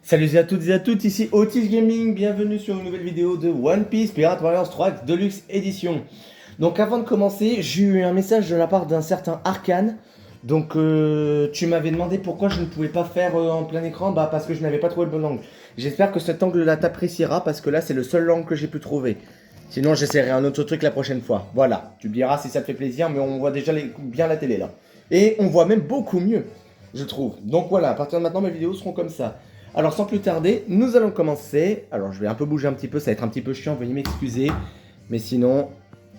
Salut à toutes et à tous, ici Otis Gaming, bienvenue sur une nouvelle vidéo de One Piece Pirate Warriors 3 Deluxe Edition. Donc avant de commencer, j'ai eu un message de la part d'un certain Arcane. Donc tu m'avais demandé pourquoi je ne pouvais pas faire en plein écran, bah parce que je n'avais pas trouvé le bon angle. J'espère que cet angle-là t'appréciera parce que là c'est le seul angle que j'ai pu trouver. Sinon j'essaierai un autre truc la prochaine fois. Voilà, tu me diras si ça te fait plaisir, mais on voit déjà bien la télé là. Et on voit même beaucoup mieux, je trouve. Donc voilà, à partir de maintenant mes vidéos seront comme ça. Alors sans plus tarder, nous allons commencer. Alors je vais un peu bouger un petit peu, ça va être un petit peu chiant, veuillez m'excuser. Mais sinon,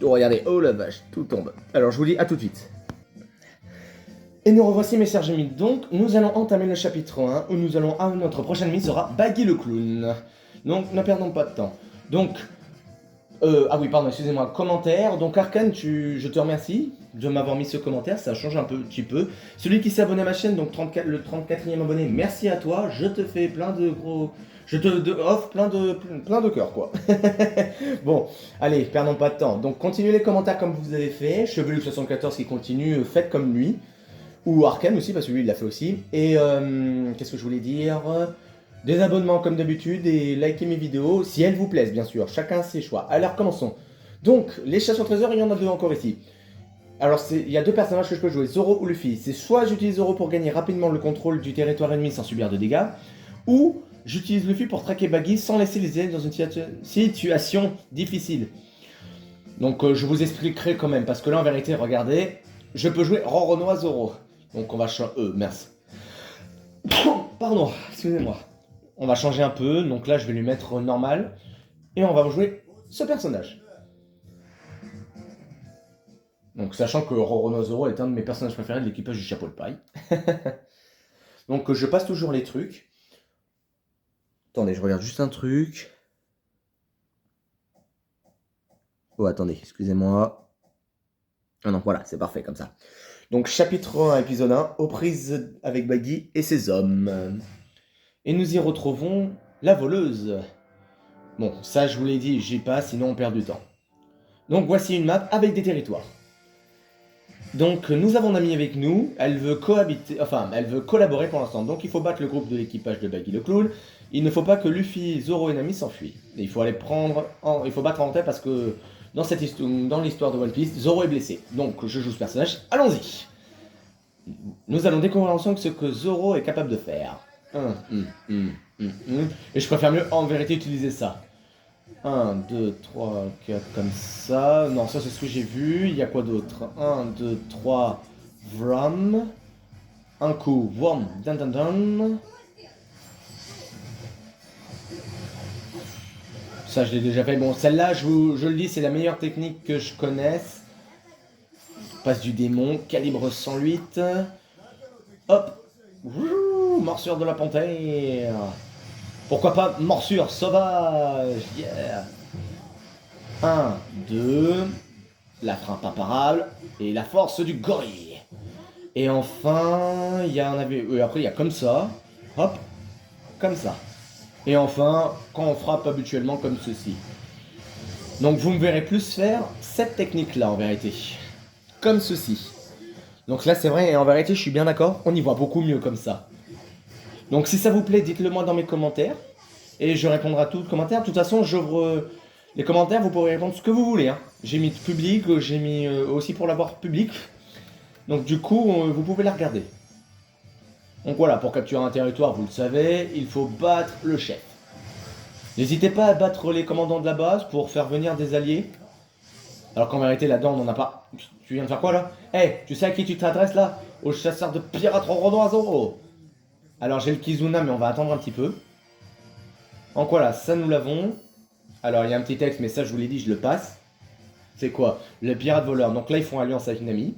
oh, regardez, oh la vache, tout tombe. Alors je vous dis à tout de suite. Et nous revoici mes chers amis, donc nous allons entamer le chapitre 1 où nous allons, notre prochaine mise sera Baggy le clown. Donc ne perdons pas de temps. Donc, ah oui pardon, excusez-moi, commentaire, donc Arcane, je te remercie de m'avoir mis ce commentaire, ça change un petit peu. Celui qui s'est abonné à ma chaîne, donc 34, le 34e abonné, merci à toi, je te fais plein de gros... Je te offre plein de cœurs quoi. Bon, allez, perdons pas de temps. Donc continuez les commentaires comme vous avez fait, Chevelu74 qui continue, faites comme lui. Ou Arcane aussi, parce que lui il l'a fait aussi. Et qu'est-ce que je voulais dire? Des abonnements comme d'habitude et likez mes vidéos si elles vous plaisent bien sûr, chacun ses choix. Alors commençons. Donc les chasses au trésor, il y en a deux encore ici. Alors il y a deux personnages que je peux jouer, Zoro ou Luffy. C'est soit j'utilise Zoro pour gagner rapidement le contrôle du territoire ennemi sans subir de dégâts, ou j'utilise Luffy pour traquer Baggy sans laisser les ennemis dans une situation difficile. Donc je vous expliquerai quand même, parce que là en vérité, regardez, je peux jouer Roronoa Zoro. Donc on va changer... merci. Pardon, excusez-moi. On va changer un peu, donc là je vais lui mettre normal. Et on va jouer ce personnage. Donc sachant que Roronoa Zoro est un de mes personnages préférés de l'équipage du chapeau de paille. Donc je passe toujours les trucs. Attendez, je regarde juste un truc. Oh attendez, excusez-moi. Ah non, voilà, c'est parfait comme ça. Donc chapitre 1, épisode 1, aux prises avec Baggy et ses hommes. Et nous y retrouvons la voleuse. Bon, ça je vous l'ai dit, j'y passe, sinon on perd du temps. Donc voici une map avec des territoires. Donc nous avons un ami avec nous, elle veut cohabiter, enfin elle veut collaborer pour l'instant. Donc il faut battre le groupe de l'équipage de Baggy le clown. Il ne faut pas que Luffy, Zoro et Nami s'enfuient. Il faut aller prendre, il faut battre en tête parce que dans l'histoire de One Piece, Zoro est blessé. Donc je joue ce personnage, allons-y. Nous allons découvrir ensemble ce que Zoro est capable de faire. Et je préfère mieux en vérité utiliser ça. 1, 2, 3, 4 comme ça. Non, ça c'est ce que j'ai vu. Il y a quoi d'autre? 1, 2, 3, vram. Un coup, wham, dan dan dan. Ça je l'ai déjà fait. Bon, celle-là, je le dis, c'est la meilleure technique que je connaisse. Passe du démon, calibre 108. Hop. Wouh, morsure de la panthère. Pourquoi pas morsure sauvage. Yeah. 1, 2. La frappe imparable. Et la force du gorille. Et enfin, il y a un après il y a comme ça. Hop. Comme ça. Et enfin, quand on frappe habituellement comme ceci. Donc vous me verrez plus faire cette technique-là en vérité. Comme ceci. Donc là c'est vrai, et en vérité je suis bien d'accord, on y voit beaucoup mieux comme ça. Donc si ça vous plaît, dites-le moi dans mes commentaires. Et je répondrai à tous les commentaires. De toute façon, j'ouvre les commentaires, vous pourrez répondre ce que vous voulez. Hein. J'ai mis public, j'ai mis aussi pour l'avoir public. Donc du coup, vous pouvez la regarder. Donc voilà, pour capturer un territoire, vous le savez, il faut battre le chef. N'hésitez pas à battre les commandants de la base pour faire venir des alliés. Alors qu'en vérité, là-dedans, on n'en a pas... Tu viens de faire quoi, là? Hey, tu sais à qui tu t'adresses, là? Au chasseur de pirates Roronoa Zoro. Alors, j'ai le Kizuna, mais on va attendre un petit peu. Donc voilà, ça, nous l'avons. Alors, il y a un petit texte, mais ça, je vous l'ai dit, je le passe. C'est quoi? Le pirate voleur. Donc là, ils font alliance avec Nami.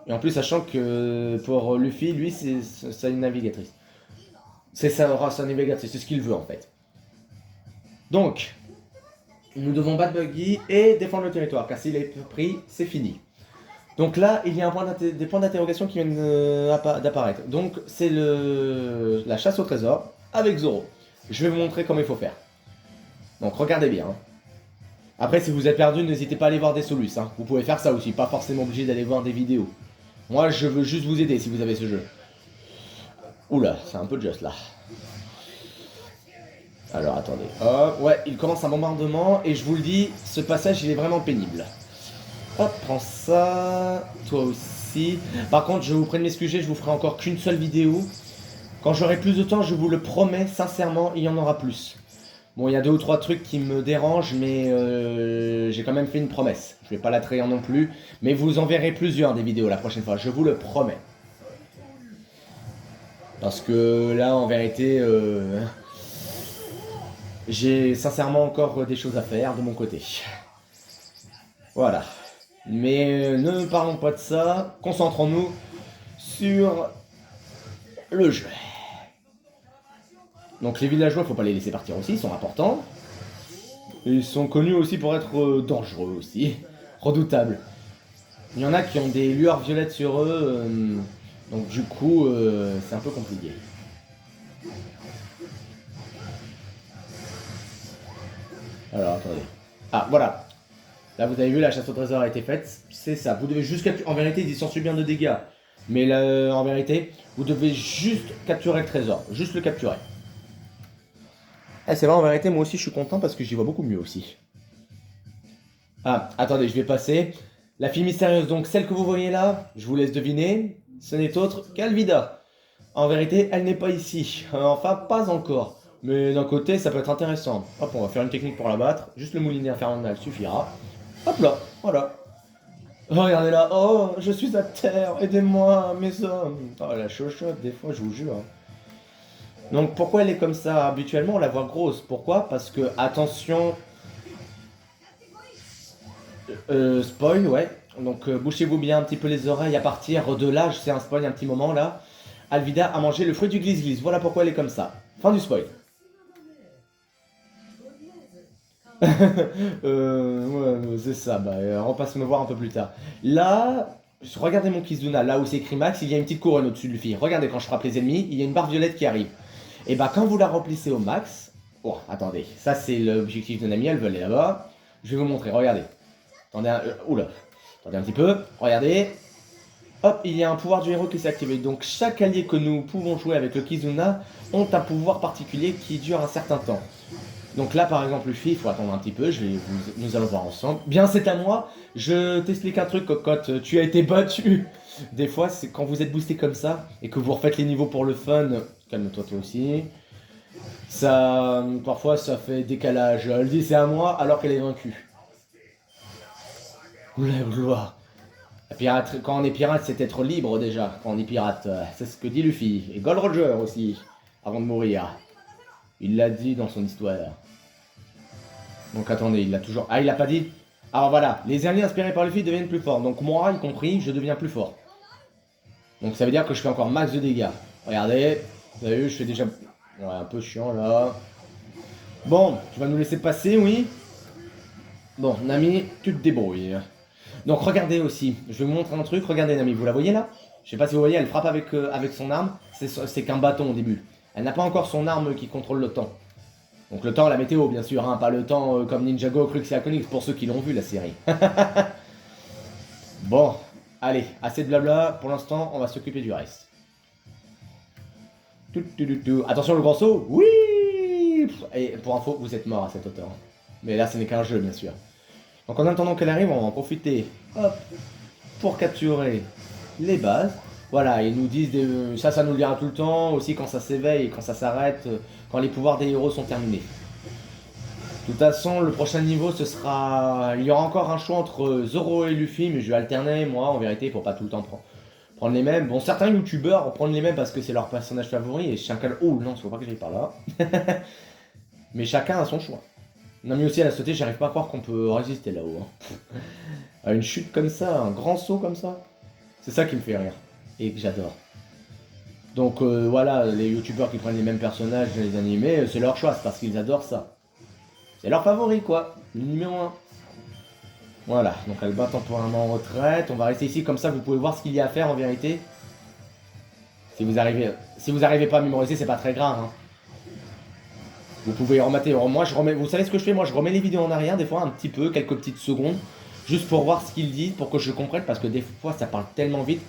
Et en plus, sachant que pour Luffy, lui, c'est une navigatrice. C'est sa navigatrice, c'est ce qu'il veut, en fait. Donc... Nous devons battre Baggy et défendre le territoire, car s'il est pris, c'est fini. Donc là, il y a des points d'interrogation qui viennent d'apparaître. Donc c'est la chasse au trésor avec Zoro. Je vais vous montrer comment il faut faire. Donc regardez bien. Hein. Après, si vous êtes perdu, n'hésitez pas à aller voir des solus. Hein. Vous pouvez faire ça aussi, pas forcément obligé d'aller voir des vidéos. Moi, je veux juste vous aider si vous avez ce jeu. Oula, c'est un peu juste là. Alors attendez, hop, ouais, il commence un bombardement et je vous le dis, ce passage il est vraiment pénible. Hop, prends ça, toi aussi. Par contre, je vous prie de m'excuser, je vous ferai encore qu'une seule vidéo. Quand j'aurai plus de temps, je vous le promets, sincèrement, il y en aura plus. Bon, il y a 2 ou 3 trucs qui me dérangent, mais j'ai quand même fait une promesse. Je vais pas la trahir non plus, mais vous en verrez plusieurs des vidéos la prochaine fois, je vous le promets. Parce que là, en vérité, j'ai sincèrement encore des choses à faire de mon côté. Voilà. Mais ne parlons pas de ça, concentrons-nous sur le jeu. Donc les villageois, faut pas les laisser partir aussi, ils sont importants. Ils sont connus aussi pour être dangereux aussi, redoutables. Il y en a qui ont des lueurs violettes sur eux, donc du coup, c'est un peu compliqué. Alors attendez. Ah voilà. Là vous avez vu, la chasse au trésor a été faite. C'est ça. Vous devez juste capturer. En vérité, ils s'en bien de dégâts. Mais là, en vérité, vous devez juste capturer le trésor. Juste le capturer. Eh, c'est vrai, en vérité, moi aussi je suis content parce que j'y vois beaucoup mieux aussi. Ah, attendez, je vais passer. La fille mystérieuse, donc celle que vous voyez là, je vous laisse deviner. Ce n'est autre qu'Alvida. En vérité, elle n'est pas ici. Enfin, pas encore. Mais d'un côté, ça peut être intéressant. Hop, on va faire une technique pour la battre. Juste le moulinet infernal suffira. Hop là, voilà. Oh, regardez là. Oh, je suis à terre. Aidez-moi, mes hommes. Oh, la chochotte, des fois, je vous jure. Donc, pourquoi elle est comme ça? Habituellement, on la voit grosse. Pourquoi? Parce que, attention... spoil, ouais. Donc, bouchez-vous bien un petit peu les oreilles à partir de là. C'est un spoil, un petit moment, là. Alvida a mangé le fruit du glisse-glisse. Voilà pourquoi elle est comme ça. Fin du spoil. Ouais, c'est ça, bah, on passe me voir un peu plus tard. Là, regardez mon Kizuna, là où c'est écrit max, il y a une petite couronne au-dessus du fil. Regardez, quand je frappe les ennemis, il y a une barre violette qui arrive. Et bah, quand vous la remplissez au max... Oh, attendez, ça c'est l'objectif de Nami, elle veut aller là-bas. Je vais vous montrer, regardez. Attendez, oula. Attendez un petit peu, regardez. Hop, il y a un pouvoir du héros qui s'est activé. Donc chaque allié que nous pouvons jouer avec le Kizuna ont un pouvoir particulier qui dure un certain temps. Donc là, par exemple, Luffy, il faut attendre un petit peu, nous allons voir ensemble. Bien, c'est à moi. Je t'explique un truc, cocotte. Tu as été battu. Des fois, c'est quand vous êtes boosté comme ça et que vous refaites les niveaux pour le fun. Calme-toi, toi aussi. Ça, parfois, ça fait décalage. Elle dit c'est à moi alors qu'elle est vaincue. La gloire. La pirate, quand on est pirate, c'est être libre déjà. Quand on est pirate, c'est ce que dit Luffy. Et Gold Roger aussi, avant de mourir. Il l'a dit dans son histoire. Donc attendez, il l'a toujours... Ah, il l'a pas dit. Alors voilà, les alliés inspirés par Luffy deviennent plus forts. Donc moi, y compris, je deviens plus fort. Donc ça veut dire que je fais encore max de dégâts. Regardez, vous avez vu, je fais déjà... Ouais, un peu chiant là. Bon, tu vas nous laisser passer, oui. Bon, Nami, tu te débrouilles. Donc regardez aussi, je vais vous montrer un truc. Regardez Nami, vous la voyez là? Je sais pas si vous voyez, elle frappe avec son arme. C'est qu'un bâton au début. Elle n'a pas encore son arme qui contrôle le temps. Donc le temps, la météo, bien sûr, hein, pas le temps comme Ninjago, Crux et Aconix, pour ceux qui l'ont vu, la série. Bon, allez, assez de blabla, pour l'instant, on va s'occuper du reste. Attention, le grand saut. Oui. Et pour info, vous êtes mort à cette hauteur. Mais là, ce n'est qu'un jeu, bien sûr. Donc en attendant qu'elle arrive, on va en profiter, hop, pour capturer les bases. Voilà, ils nous disent, ça nous le dira tout le temps, aussi quand ça s'éveille et quand ça s'arrête, quand les pouvoirs des héros sont terminés. De toute façon, le prochain niveau, ce sera... Il y aura encore un choix entre Zoro et Luffy, mais je vais alterner, moi, en vérité, pour pas tout le temps prendre les mêmes. Bon, certains youtubeurs prennent les mêmes parce que c'est leur personnage favori, et chacun... Oh non, il faut pas que j'aille par là. Mais chacun a son choix. Non mais aussi à la sauter, j'arrive pas à croire qu'on peut résister là-haut. Hein. À une chute comme ça, un grand saut comme ça. C'est ça qui me fait rire. Et que j'adore. Donc voilà, les youtubeurs qui prennent les mêmes personnages dans les animés, c'est leur choix, c'est parce qu'ils adorent ça. C'est leur favori quoi, le numéro 1. Voilà, donc elle bat temporairement en retraite. On va rester ici comme ça, vous pouvez voir ce qu'il y a à faire en vérité. Si vous arrivez pas à mémoriser, c'est pas très grave. Hein. Vous pouvez remater. Moi, je remets. Vous savez ce que je fais? Moi, je remets les vidéos en arrière, des fois un petit peu, quelques petites secondes, juste pour voir ce qu'il dit, pour que je comprenne, parce que des fois, ça parle tellement vite.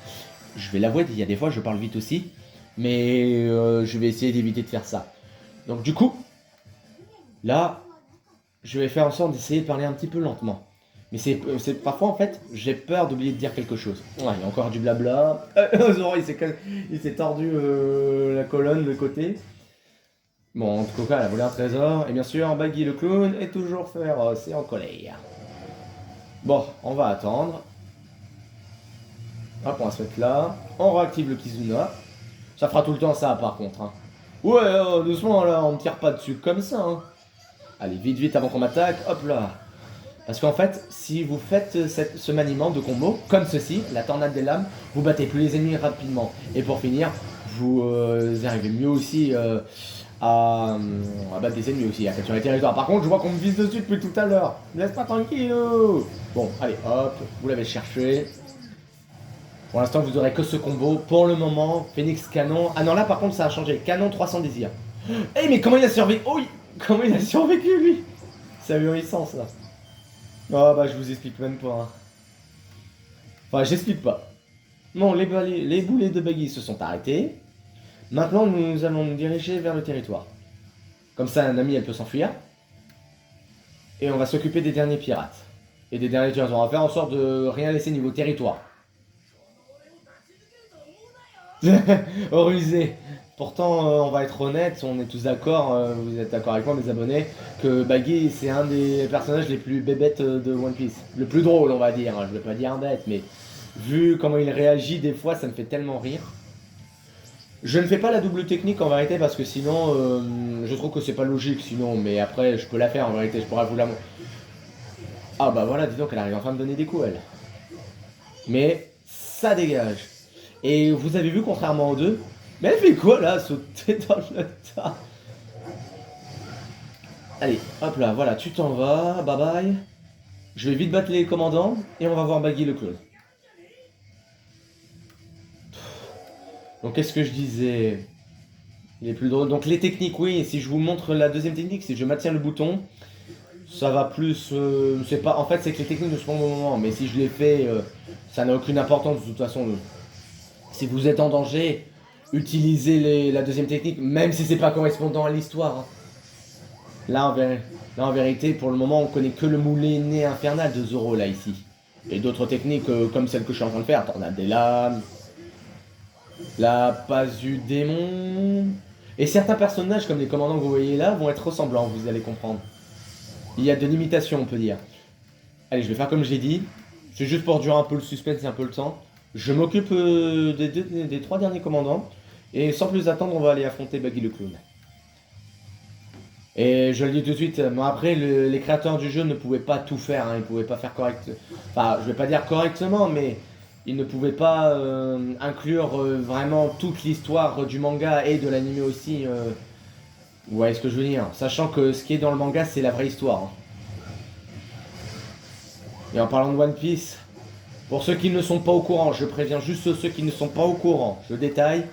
Je vais l'avouer, il y a des fois, je parle vite aussi, mais je vais essayer d'éviter de faire ça. Donc, du coup, Là, je vais faire en sorte d'essayer de parler un petit peu lentement. Mais parfois, en fait, j'ai peur d'oublier de dire quelque chose. Ouais, il y a encore du blabla. Zoro, il s'est tordu la colonne de côté. Bon, en tout cas, elle a volé un trésor. Et bien sûr, Baggy le clown est toujours féroce et en colère. Bon, on va attendre. Hop, on va se mettre là. On réactive le Kizuna. Ça fera tout le temps ça, par contre. Hein. Ouais, doucement là, on ne tire pas dessus comme ça. Hein. Allez, vite, vite avant qu'on m'attaque. Hop là. Parce qu'en fait, si vous faites ce maniement de combo, comme ceci, la tornade des lames, vous battez plus les ennemis rapidement. Et pour finir, vous arrivez mieux aussi à battre des ennemis aussi, à capturer les territoires. Par contre, je vois qu'on me vise dessus depuis tout à l'heure. Laisse pas tranquille. Bon, allez, hop, vous l'avez cherché. Pour l'instant, vous aurez que ce combo. Pour le moment, Phoenix Canon. Ah non, là par contre, ça a changé. Canon 300 désirs. Eh, mais comment il a survécu? Oh, comment il a survécu lui? C'est ahurissant ça. Oh bah, je vous explique même pas. Hein. Enfin, j'explique pas. Non, les boulets de Baggy se sont arrêtés. Maintenant, nous allons nous diriger vers le territoire. Comme ça, un ami, elle peut s'enfuir. Et on va s'occuper des derniers pirates. Et des derniers tueurs. On va faire en sorte de rien laisser niveau territoire. Rusé. Pourtant, on va être honnête, on est tous d'accord, vous êtes d'accord avec moi, mes abonnés, que Baggy, c'est un des personnages les plus bébêtes de One Piece. Le plus drôle, on va dire. Je vais pas dire un bête, mais vu comment il réagit, des fois, ça me fait tellement rire. Je ne fais pas la double technique en vérité parce que sinon, je trouve que c'est pas logique sinon, mais après, je peux la faire en vérité, je pourrais vous la montrer. Ah bah voilà, dis donc, elle arrive enfin à me donner des coups, elle. Mais ça dégage. Et vous avez vu, contrairement aux deux, mais elle fait quoi là, sauter dans le tas? Allez, hop là, voilà, tu t'en vas, bye bye. Je vais vite battre les commandants et on va voir Baggy le clown. Donc qu'est-ce que je disais? Il est plus drôle. Donc les techniques, oui, si je vous montre la deuxième technique, si je maintiens le bouton, ça va plus... c'est pas... En fait, c'est que les techniques ne sont pas au bon moment, mais si je les fais, ça n'a aucune importance de toute façon. Si vous êtes en danger, utilisez la deuxième technique, même si c'est pas correspondant à l'histoire. Hein. Là, en vérité, pour le moment, on connaît que le moulinet infernal de Zoro, là, ici. Et d'autres techniques comme celle que je suis en train de faire, tornade des lames, la passe du démon... Et certains personnages, comme les commandants que vous voyez là, vont être ressemblants, vous allez comprendre. Il y a de l'imitation, on peut dire. Allez, je vais faire comme j'ai dit. C'est juste pour durer un peu le suspense et un peu le temps. Je m'occupe des trois derniers commandants. Et sans plus attendre, on va aller affronter Baggy le clown. Et je le dis tout de suite, bon après, les créateurs du jeu ne pouvaient pas tout faire. Hein, ils ne pouvaient pas faire correct. Enfin, je vais pas dire correctement, mais ils ne pouvaient pas inclure vraiment toute l'histoire du manga et de l'anime aussi. Vous voyez ce que je veux dire. Sachant que ce qui est dans le manga, c'est la vraie histoire. Hein. Et en parlant de One Piece, pour ceux qui ne sont pas au courant, je préviens juste ceux qui ne sont pas au courant, je détaille.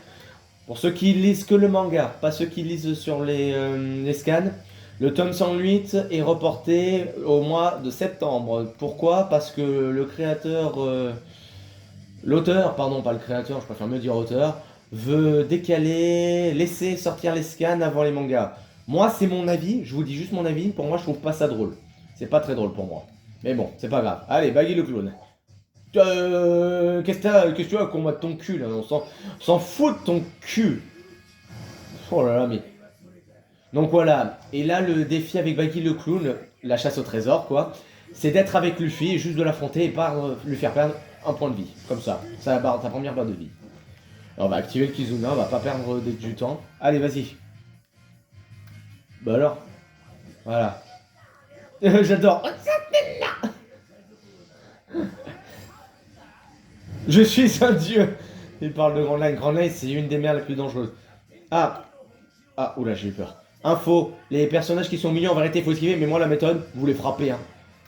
Pour ceux qui lisent que le manga, pas ceux qui lisent sur les scans, le tome 108 est reporté au mois de septembre. Pourquoi? Parce que le créateur, l'auteur, pardon, pas le créateur, je préfère mieux dire auteur, veut décaler, laisser sortir les scans avant les mangas. Moi, c'est mon avis, je vous dis juste mon avis, pour moi, je trouve pas ça drôle. C'est pas très drôle pour moi. Mais bon, c'est pas grave. Allez, Baggy le clown. Qu'est-ce que tu as à combattre ton cul là? On s'en fout de ton cul. Oh là là, mais. Donc voilà. Et là, le défi avec Baggy le clown, la chasse au trésor, quoi, c'est d'être avec Luffy et juste de l'affronter et pas lui faire perdre un point de vie. Comme ça. Ça va ta première barre de vie. Alors, on va activer le Kizuna, on va pas perdre du temps. Allez, vas-y. Bah alors. Voilà. J'adore. Je suis un dieu. Il parle de Grand Line. Grand Line, c'est une des mers les plus dangereuses. Ah. Ah, oula, j'ai eu peur. Info, les personnages qui sont mignons, en vérité, il faut esquiver, mais moi, la méthode, vous les frappez, hein.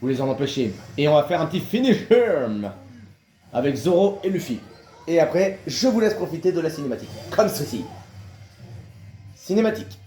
Vous les en empêchez. Et on va faire un petit finisher avec Zoro et Luffy. Et après, je vous laisse profiter de la cinématique. Comme ceci. Cinématique.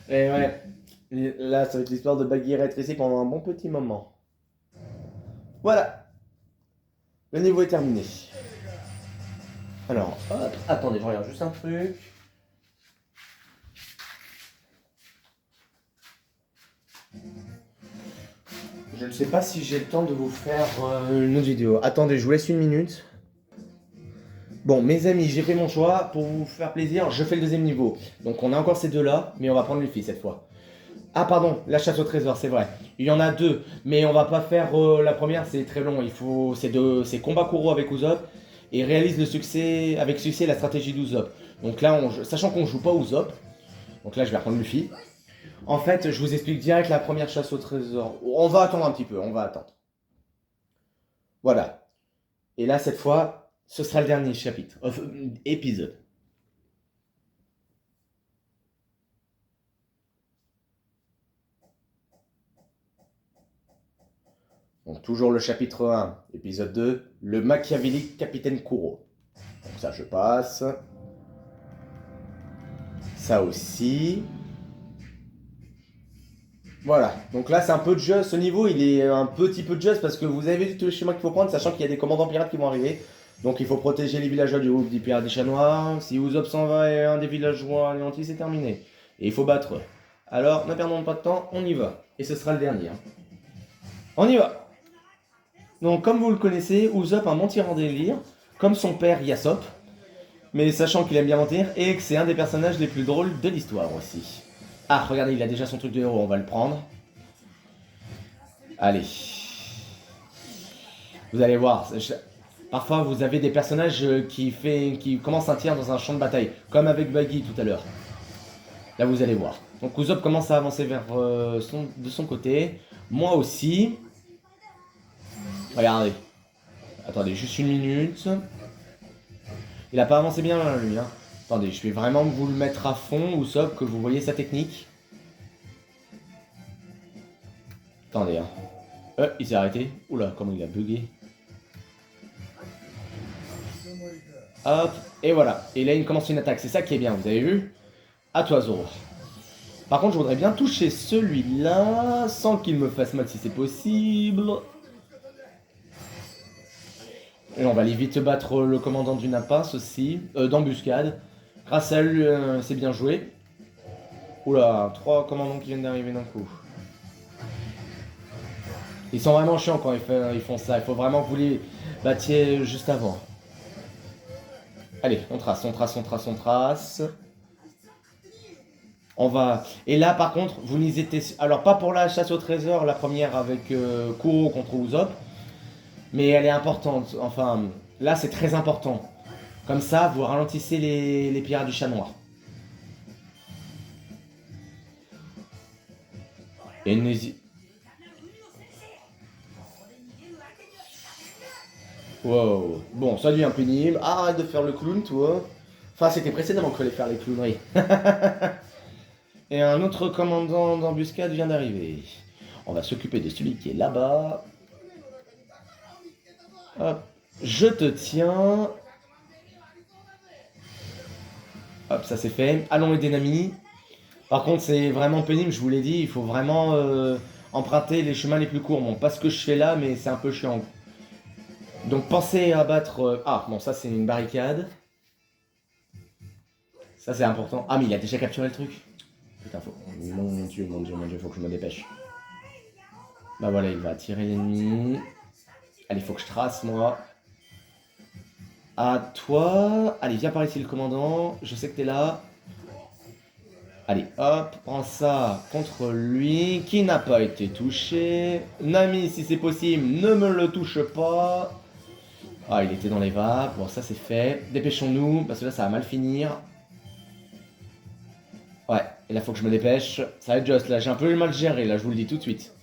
Et ouais, et là, ça va être l'histoire de Bagheera être ici pendant un bon petit moment. Voilà, le niveau est terminé. Alors, hop, attendez, je regarde juste un truc. Je ne sais pas si j'ai le temps de vous faire une autre vidéo. Attendez, je vous laisse une minute. Bon, mes amis, j'ai fait mon choix. Pour vous faire plaisir, je fais le deuxième niveau. Donc on a encore ces deux-là, mais on va prendre les filles cette fois. Ah pardon, la chasse au trésor, c'est vrai. Il y en a deux, mais on va pas faire la première, c'est très long. C'est combat Kuro avec Usopp et réalise le succès avec succès la stratégie d'Usopp. Donc là, sachant qu'on joue pas Usopp, donc là je vais reprendre Luffy. En fait, je vous explique direct la première chasse au trésor. On va attendre un petit peu, on va attendre. Voilà. Et là, cette fois, ce sera le dernier chapitre, épisode. Donc toujours le chapitre 1, épisode 2, le machiavélique capitaine Kuro. Donc ça, je passe. Ça aussi. Voilà, donc là c'est un peu de jeu, ce niveau il est un petit peu de jeu parce que vous avez vu tous les schémas qu'il faut prendre, sachant qu'il y a des commandants pirates qui vont arriver. Donc il faut protéger les villageois du groupe des pirates des chats noirs. Si Usopp s'en va et un des villageois anéantis, c'est terminé. Et il faut battre eux. Alors ne perdons pas de temps, on y va. Et ce sera le dernier. On y va. Donc comme vous le connaissez, Usopp un mentir en délire, comme son père Yasopp. Mais sachant qu'il aime bien mentir et que c'est un des personnages les plus drôles de l'histoire aussi. Ah, regardez, il a déjà son truc de héros, on va le prendre. Allez. Vous allez voir. Parfois, vous avez des personnages qui commencent un tir dans un champ de bataille, comme avec Baggy tout à l'heure. Là, vous allez voir. Donc, Usopp commence à avancer vers de son côté. Moi aussi. Regardez. Attendez, juste une minute. Il a pas avancé bien, lui. Hein. Attendez, je vais vraiment vous le mettre à fond, Usopp, que vous voyez sa technique. Attendez, hein. Il s'est arrêté. Oula, comment il a bugué. Hop, et voilà. Et là, il commence une attaque. C'est ça qui est bien, vous avez vu? À toi, Zoro. Par contre, je voudrais bien toucher celui-là, sans qu'il me fasse mal si c'est possible. Et on va aller vite battre le commandant du Napas aussi, d'embuscade. Grâce à lui, c'est bien joué. Oula, 3 commandants qui viennent d'arriver d'un coup. Ils sont vraiment chiants quand ils font ça. Il faut vraiment que vous les battiez juste avant. Allez, on trace, on trace, on trace, on trace. On va... Et là, par contre, vous n'hésitez... Alors, pas pour la chasse au trésor, la première avec Kuro contre Usopp. Mais elle est importante. Enfin, là, c'est très important. Comme ça, vous ralentissez les pirates du chat noir. Et n'hésitez... Wow. Bon, ça devient pénible. Arrête de faire le clown, toi. Enfin, c'était précédemment qu'il fallait faire les clowneries. Et un autre commandant d'embuscade vient d'arriver. On va s'occuper de celui qui est là-bas. Hop. Je te tiens. Hop, ça c'est fait. Allons aider Nami. Par contre, c'est vraiment pénible, je vous l'ai dit. Il faut vraiment emprunter les chemins les plus courts. Bon, pas ce que je fais là, mais c'est un peu chiant. Donc pensez à battre... Ah, bon, ça c'est une barricade. Ça c'est important. Ah, mais il a déjà capturé le truc. Putain, faut... Mon dieu, mon dieu, mon dieu, faut que je me dépêche. Bah voilà, il va tirer l'ennemi. Allez, faut que je trace, moi. À toi. Allez, viens par ici, le commandant. Je sais que t'es là. Allez, hop, prends ça contre lui, qui n'a pas été touché. Nami, si c'est possible, ne me le touche pas. Ah, il était dans les vapes. Bon, ça c'est fait. Dépêchons-nous, parce que là, ça va mal finir. Ouais, et là, faut que je me dépêche. Ça va être juste, là, j'ai un peu mal géré, là, je vous le dis tout de suite.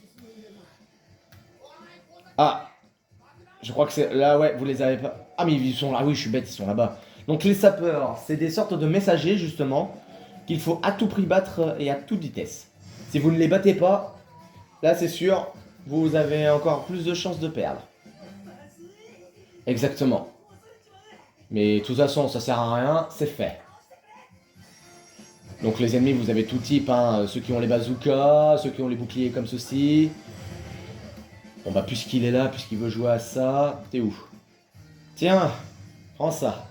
Ah, je crois que c'est... Là, ouais, vous les avez pas... Ah, mais ils sont là. Ah oui, je suis bête, ils sont là-bas. Donc, les sapeurs, c'est des sortes de messagers, justement, qu'il faut à tout prix battre et à toute vitesse. Si vous ne les battez pas, là, c'est sûr, vous avez encore plus de chances de perdre. Exactement. Mais de toute façon, ça sert à rien, c'est fait. Donc les ennemis, vous avez tout type, hein. Ceux qui ont les bazookas, ceux qui ont les boucliers comme ceci. Bon bah puisqu'il est là, puisqu'il veut jouer à ça, t'es où? Tiens, prends ça.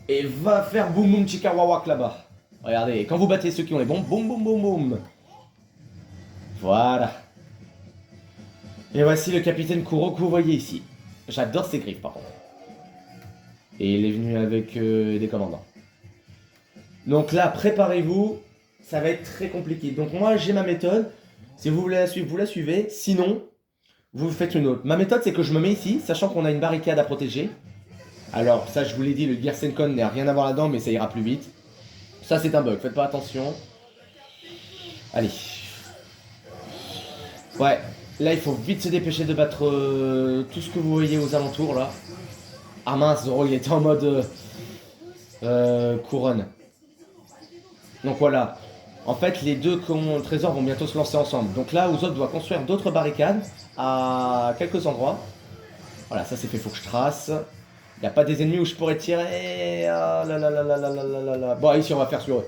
Et va faire boum boum chika wawak là-bas. Regardez, quand vous battez ceux qui ont les bombes, boum boum boum boum. Voilà. Et voici le capitaine Kuro que vous voyez ici. J'adore ses griffes par contre. Et il est venu avec des commandants. Donc là, préparez-vous. Ça va être très compliqué. Donc moi, j'ai ma méthode. Si vous voulez la suivre, vous la suivez. Sinon, vous faites une autre. Ma méthode, c'est que je me mets ici, sachant qu'on a une barricade à protéger. Alors, ça, je vous l'ai dit, le Gear-Senkon n'a rien à voir là-dedans, mais ça ira plus vite. Ça, c'est un bug. Faites pas attention. Allez. Ouais. Là, il faut vite se dépêcher de battre tout ce que vous voyez aux alentours, là. Ah mince, Zoro, il était en mode couronne. Donc voilà. En fait, les deux trésors vont bientôt se lancer ensemble. Donc là, Usopp doit construire d'autres barricades à quelques endroits. Voilà, ça c'est fait, faut que je trace. Il n'y a pas des ennemis où je pourrais tirer. Ah là là là là là là là là là. Bon, ici, on va faire sur eux.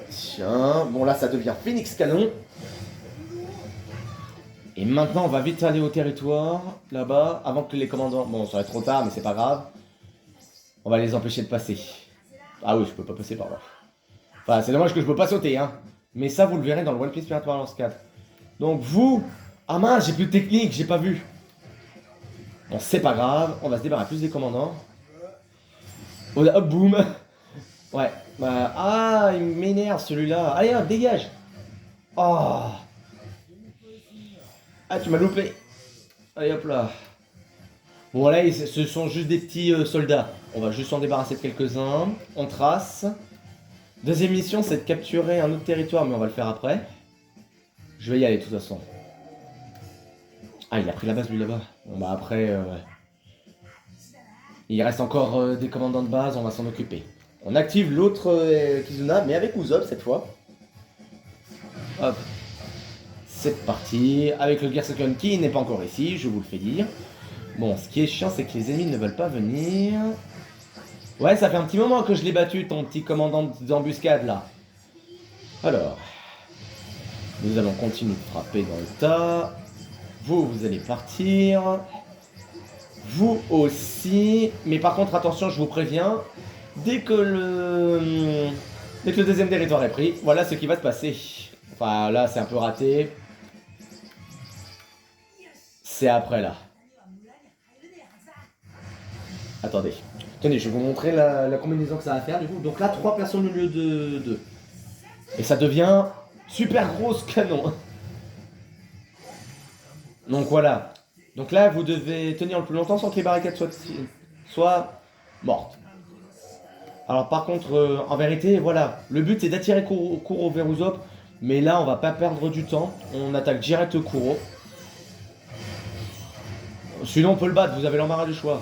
Tiens, bon là, ça devient Phoenix Canon. Et maintenant, on va vite aller au territoire, là-bas, avant que les commandants... Bon, ça va être trop tard, mais c'est pas grave. On va les empêcher de passer. Ah oui, je peux pas passer par là. Enfin, c'est dommage que je peux pas sauter, hein. Mais ça, vous le verrez dans le One Piece Pirate Warriors 4. Donc vous... Ah mince, j'ai plus de technique, j'ai pas vu. Bon, c'est pas grave, on va se débarrasser plus des commandants. Oh, hop, boum. Ouais, bah... Ah, il m'énerve celui-là. Allez, hop, dégage. Oh. Ah, tu m'as loupé. Allez, hop là. Bon, là, ce sont juste des petits soldats. On va juste s'en débarrasser de quelques-uns. On trace. Deuxième mission, c'est de capturer un autre territoire, mais on va le faire après. Je vais y aller, de toute façon. Ah, il a pris la base, lui, là-bas. Bon, bah, après... ouais. Il reste encore des commandants de base, on va s'en occuper. On active l'autre Kizuna, mais avec Usopp, cette fois. Hop. C'est parti. Avec le Gear-Senkon qui n'est pas encore ici, je vous le fais dire. Bon, ce qui est chiant, c'est que les ennemis ne veulent pas venir. Ouais, ça fait un petit moment que je l'ai battu, ton petit commandant d'embuscade, là. Alors. Nous allons continuer de frapper dans le tas. Vous, vous allez partir. Vous aussi. Mais par contre, attention, je vous préviens. Dès que le deuxième territoire est pris, voilà ce qui va se passer. Enfin, là, c'est un peu raté. C'est après, là. Attendez. Tenez, je vais vous montrer la combinaison que ça va faire, du coup. Donc là, 3 personnes au lieu de 2. Et ça devient super grosse canon. Donc voilà. Donc là, vous devez tenir le plus longtemps sans que les barricades soient mortes. Alors par contre, en vérité, voilà. Le but, c'est d'attirer Kuro vers Usopp. Mais là, on va pas perdre du temps. On attaque direct Kuro. Sinon, on peut le battre. Vous avez l'embarras du choix.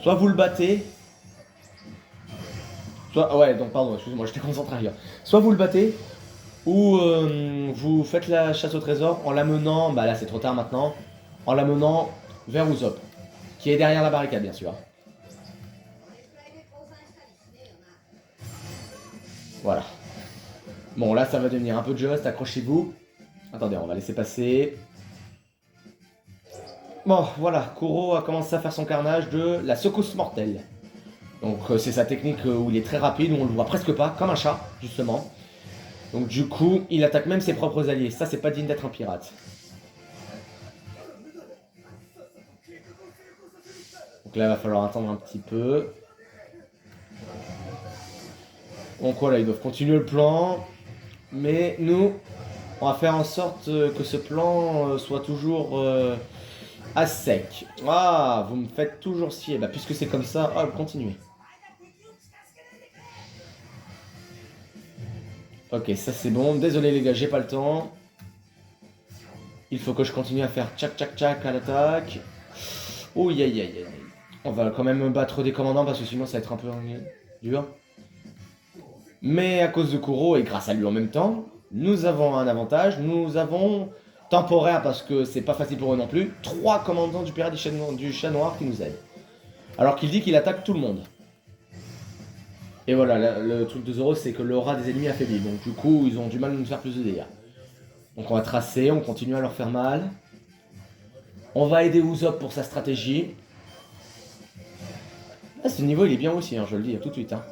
Soit vous le battez. Soit... Ouais, donc pardon, excusez-moi, j'étais concentré ailleurs. Soit vous le battez. Ou vous faites la chasse au trésor en l'amenant... Bah là, c'est trop tard maintenant. En l'amenant vers Usopp. Qui est derrière la barricade, bien sûr. Voilà. Bon, là, ça va devenir un peu juste. Accrochez-vous. Attendez, on va laisser passer. Bon, voilà. Kuro a commencé à faire son carnage de la secousse mortelle. Donc, c'est sa technique où il est très rapide, où on le voit presque pas, comme un chat, justement. Donc, du coup, il attaque même ses propres alliés. Ça, c'est pas digne d'être un pirate. Donc là, il va falloir attendre un petit peu. Donc voilà, ils doivent continuer le plan. Mais nous, on va faire en sorte que ce plan soit toujours à sec. Ah, vous me faites toujours scier. Bah, puisque c'est comme ça, hop, continuez. Ok, ça c'est bon. Désolé les gars, j'ai pas le temps. Il faut que je continue à faire tchac tchac tchac à l'attaque. Oh, aïe aïe aïe. On va quand même battre des commandants parce que sinon ça va être un peu dur. Mais à cause de Kuro et grâce à lui en même temps, nous avons un avantage. Nous avons temporaire parce que c'est pas facile pour eux non plus. 3 commandants du pirate du chat noir qui nous aident. Alors qu'il dit qu'il attaque tout le monde. Et voilà, le truc de Zoro, c'est que l'aura des ennemis affaiblit. Donc du coup, ils ont du mal à nous faire plus de dégâts. Donc on va tracer, on continue à leur faire mal. On va aider Usopp pour sa stratégie. Ah, ce niveau, il est bien aussi, hein, je le dis tout de suite. Hein.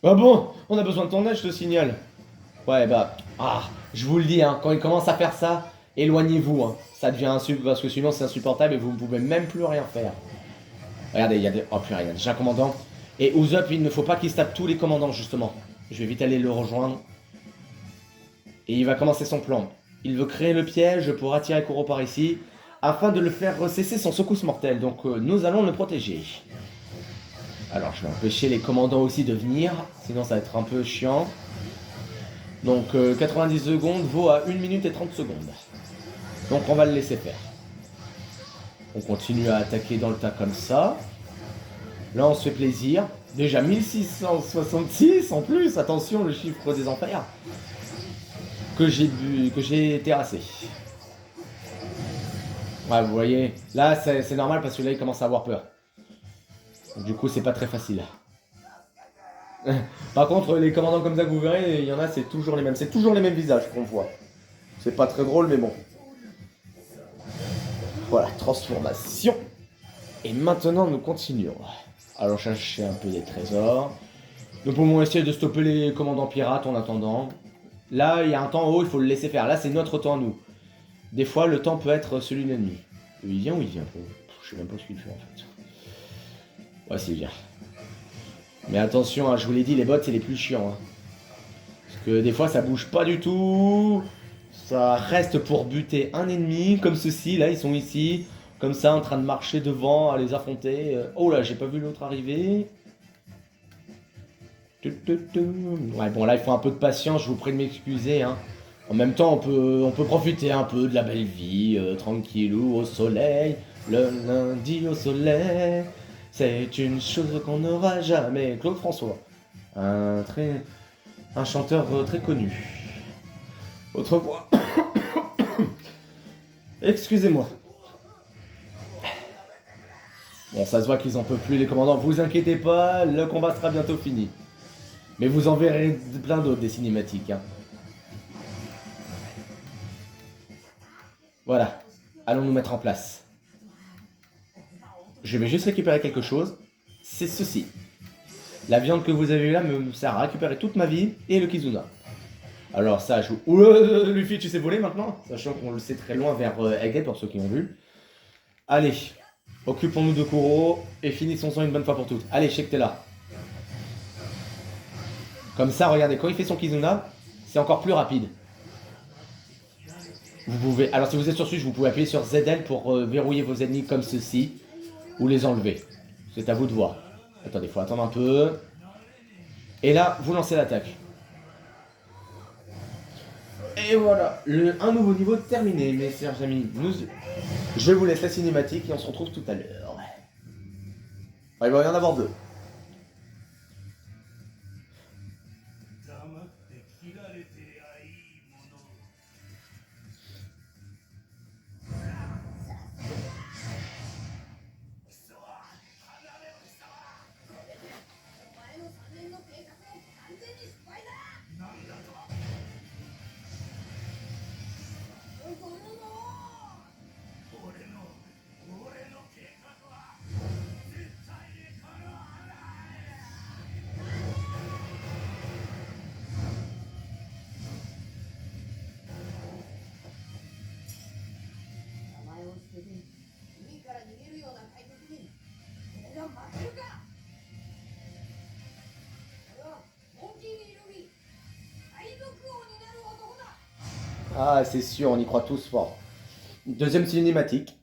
Ah bon, on a besoin de ton aide, je te signale. Ouais, bah, je vous le dis, hein, quand il commence à faire ça, éloignez-vous. Hein. Ça devient insupportable, parce que sinon c'est insupportable et vous ne pouvez même plus rien faire. Regardez, il y a des... Oh purée, il y a déjà un commandant. Et Usopp, il ne faut pas qu'il se tape tous les commandants, justement. Je vais vite aller le rejoindre. Et il va commencer son plan. Il veut créer le piège pour attirer Kuro par ici, afin de le faire cesser son secousse mortelle. Donc nous allons le protéger. Alors je vais empêcher les commandants aussi de venir, sinon ça va être un peu chiant. Donc 90 secondes vaut à 1 minute et 30 secondes. Donc on va le laisser faire. On continue à attaquer dans le tas comme ça. Là on se fait plaisir. Déjà 1666 en plus, attention le chiffre des enfers. Que j'ai terrassé. Ouais vous voyez, là c'est normal parce que là il commence à avoir peur. Donc, du coup c'est pas très facile. Par contre les commandants comme ça que vous verrez, il y en a c'est toujours les mêmes. C'est toujours les mêmes visages qu'on voit. C'est pas très drôle mais bon. Voilà, transformation. Et maintenant, nous continuons. Alors, chercher un peu des trésors. Donc, pour moi, essayer de stopper les commandants pirates en attendant. Là, il y a un temps en haut, il faut le laisser faire. Là, c'est notre temps, nous. Des fois, le temps peut être celui de l'ennemi. Il vient ou il vient? Je sais même pas ce qu'il fait, en fait. Ouais, c'est bien. Mais attention, hein, je vous l'ai dit, les bots, c'est les plus chiants. Hein. Parce que des fois, ça bouge pas du tout. Ça reste pour buter un ennemi, comme ceci. Là, ils sont ici. Comme ça, en train de marcher devant, à les affronter. Oh là, j'ai pas vu l'autre arriver. Ouais, bon, là, il faut un peu de patience, je vous prie de m'excuser. Hein. En même temps, on peut profiter un peu de la belle vie, tranquillou, au soleil. Le lundi au soleil, c'est une chose qu'on n'aura jamais. Claude François, un chanteur très connu. Autrefois. Excusez-moi. Bon, ça se voit qu'ils en peuvent plus, les commandants. Vous inquiétez pas, le combat sera bientôt fini. Mais vous en verrez plein d'autres, des cinématiques. Hein. Voilà. Allons nous mettre en place. Je vais juste récupérer quelque chose. C'est ceci. La viande que vous avez là me sert à récupérer toute ma vie et le Kizuna. Alors ça, je... Luffy, tu sais voler maintenant? Sachant qu'on le sait très loin vers Egghead pour ceux qui ont vu. Allez. Occupons-nous de Kuro et finissons-en une bonne fois pour toutes. Allez, je sais que t'es là. Comme ça, regardez, quand il fait son Kizuna, c'est encore plus rapide. Vous pouvez, alors si vous êtes sur Switch, vous pouvez appuyer sur ZL pour verrouiller vos ennemis comme ceci, ou les enlever. C'est à vous de voir. Attendez, il faut attendre un peu. Et là, vous lancez l'attaque. Et voilà, un nouveau niveau terminé, mes chers amis. Je vous laisse la cinématique et on se retrouve tout à l'heure. Ouais, il va y en avoir deux. Ah, c'est sûr, on y croit tous fort. Deuxième cinématique.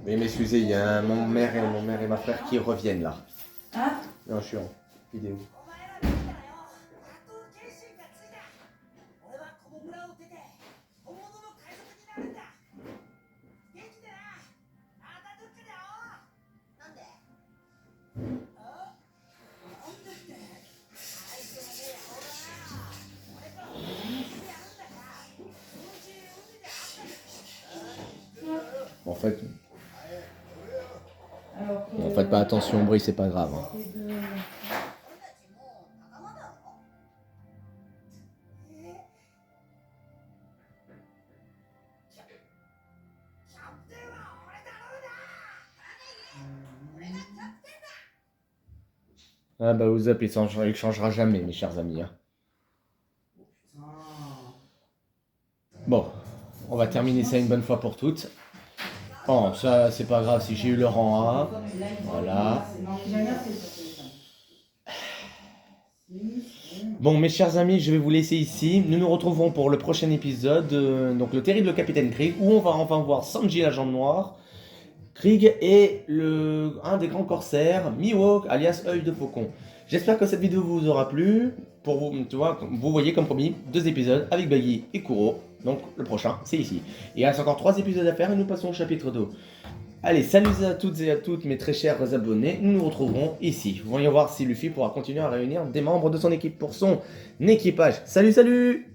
Mais m'excusez, il y a mon mère et ma frère qui reviennent là. Hein? Non, je suis en vidéo. En fait, Alors que, faites pas attention au bruit, c'est pas grave. Hein. c'est de- Ah bah vous appelez, il changera jamais, mes chers amis. Hein. Bon, on va terminer ça une bonne fois pour toutes. Bon, ça c'est pas grave si j'ai eu le rang A. Voilà. Non, j'ai jamais fait sur téléphone. Bon, mes chers amis, je vais vous laisser ici. Nous nous retrouverons pour le prochain épisode, donc le terrible capitaine Krieg, où on va enfin voir Sanji l'agent noir, Krieg et un des grands corsaires, Mihawk, alias œil de faucon. J'espère que cette vidéo vous aura plu. Pour vous, tu vois, vous voyez comme promis, 2 épisodes avec Baggy et Kuro. Donc le prochain, c'est ici. Il reste encore 3 épisodes à faire et nous passons au chapitre 2. Allez, salut à toutes et à toutes mes très chers abonnés, nous nous retrouverons ici. Voyons voir si Luffy pourra continuer à réunir des membres de son équipe pour son équipage. Salut, salut!